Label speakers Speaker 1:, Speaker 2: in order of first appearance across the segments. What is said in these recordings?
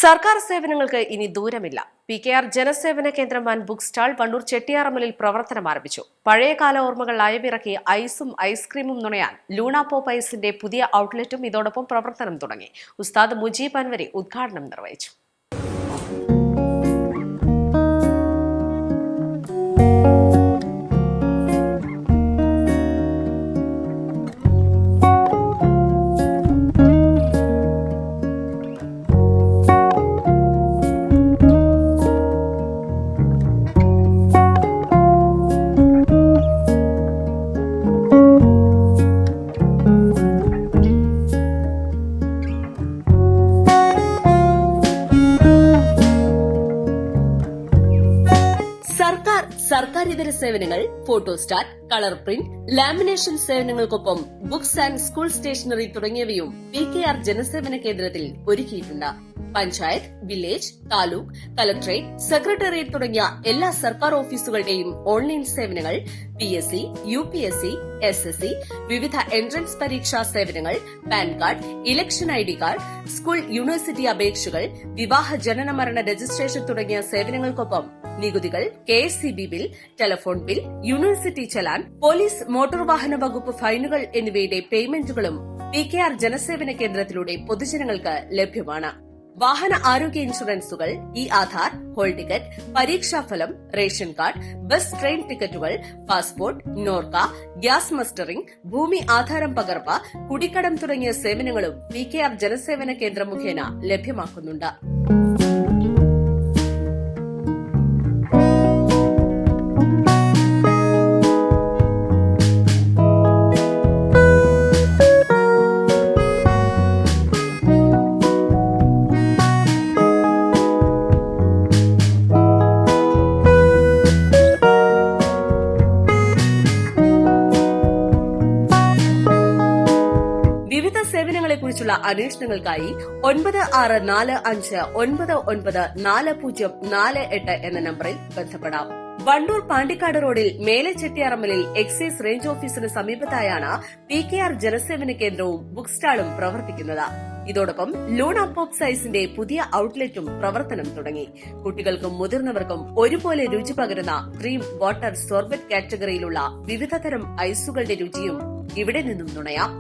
Speaker 1: സർക്കാർ സേവനങ്ങൾക്ക് ഇനി ദൂരമില്ല. PKR ജനസേവന കേന്ദ്രം ആൻഡ് ബുക്ക് സ്റ്റാൾ വണ്ടൂർ ചെട്ടിയാറമ്മലിൽ പ്രവർത്തനം ആരംഭിച്ചു. പഴയകാല ഓർമ്മകൾ അയവിറക്കി ഐസും ഐസ്ക്രീമും നുണയാൻ ലൂണ പോപ്പ് ഐസിന്റെ പുതിയ ഔട്ട്ലെറ്റും ഇതോടൊപ്പം പ്രവർത്തനം തുടങ്ങി. ഉസ്താദ് മുജീബ് അൻവരി ഉദ്ഘാടനം നിർവഹിച്ചു. സർക്കാരിതര സേവനങ്ങൾ, ഫോട്ടോസ്റ്റാറ്റ്, കളർ പ്രിന്റ്, ലാമിനേഷൻ സേവനങ്ങൾക്കൊപ്പം ബുക്സ് ആൻഡ് സ്കൂൾ സ്റ്റേഷനറി തുടങ്ങിയവയും PKR ജനസേവന കേന്ദ്രത്തിൽ ഒരുക്കിയിട്ടുണ്ട്. Panchayat, village, taluk, collectorate, secretariat തുടങ്ങിയ എല്ലാ സർക്കാർ ഓഫീസുകളുടെയും ഓൺലൈൻ സേവനങ്ങൾ, PSC, UPSC, SSC, വിവിധ എൻട്രൻസ് പരീക്ഷാ സേവനങ്ങൾ, PAN card, election ID card, school university അപേക്ഷകൾ, വിവാഹ ജനന മരണ രജിസ്ട്രേഷൻ തുടങ്ങിയ സേവനങ്ങൾക്കൊപ്പം നികുതികൾ, KSCB bill, telephone bill, university challan, police motor വാഹന വകുപ്പ് ഫൈനുകൾ എന്നിവയുടെ പേയ്മെന്റുകളും PKR ജനസേവന കേന്ദ്രത്തിലൂടെ പൊതുജനങ്ങൾക്ക് ലഭ്യമാണ്. വാഹന ആരോഗ്യ ഇൻഷുറൻസുകൾ, ആധാർ, ഹോൾ ടിക്കറ്റ്, പരീക്ഷാഫലം, റേഷൻ കാർഡ്, ബസ് ട്രെയിൻ ടിക്കറ്റുകൾ, പാസ്പോർട്ട്, നോർക്ക, ഗ്യാസ് മസ്റ്ററിംഗ്, ഭൂമി ആധാരം പകർപ്പ്, കുടിക്കടം തുടങ്ങിയ സേവനങ്ങളും PKR ജനസേവന കേന്ദ്രം മുഖേന ലഭ്യമാക്കുന്നുണ്ട്. വിവിധ സേവനങ്ങളെക്കുറിച്ചുള്ള അന്വേഷണങ്ങൾക്കായി 9645994048 എന്ന നമ്പറിൽ ബന്ധപ്പെടാം. വണ്ടൂർ പാണ്ടിക്കാട് റോഡിൽ മേലെ ചെട്ടിയാറമ്മലിൽ എക്സൈസ് റേഞ്ച് ഓഫീസിന് സമീപത്തായാണ് PKR ജനസേവന കേന്ദ്രവും ബുക്ക് സ്റ്റാളും പ്രവർത്തിക്കുന്നത്. ഇതോടൊപ്പം ലൂണ പോപ്പ് ഐസിന്റെ പുതിയ ഔട്ട്ലെറ്റും പ്രവർത്തനം തുടങ്ങി. കുട്ടികൾക്കും മുതിർന്നവർക്കും ഒരുപോലെ രുചി പകരുന്ന ക്രീം, വാട്ടർ, സോർബറ്റ് കാറ്റഗറിയിലുള്ള വിവിധതരം ഐസുകളുടെ രുചിയും ഇവിടെ നിന്നും നുണയാം.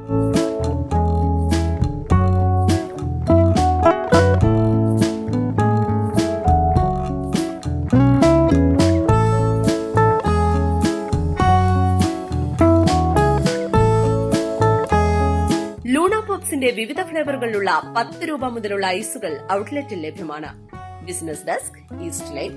Speaker 1: ലൂണ പോപ്സിന്റെ വിവിധ ഫ്ലേവറുകളിലുള്ള 10 രൂപ മുതലുള്ള ഐസുകൾ ഔട്ട്ലെറ്റിൽ ലഭ്യമാണ്. Business desk, east line.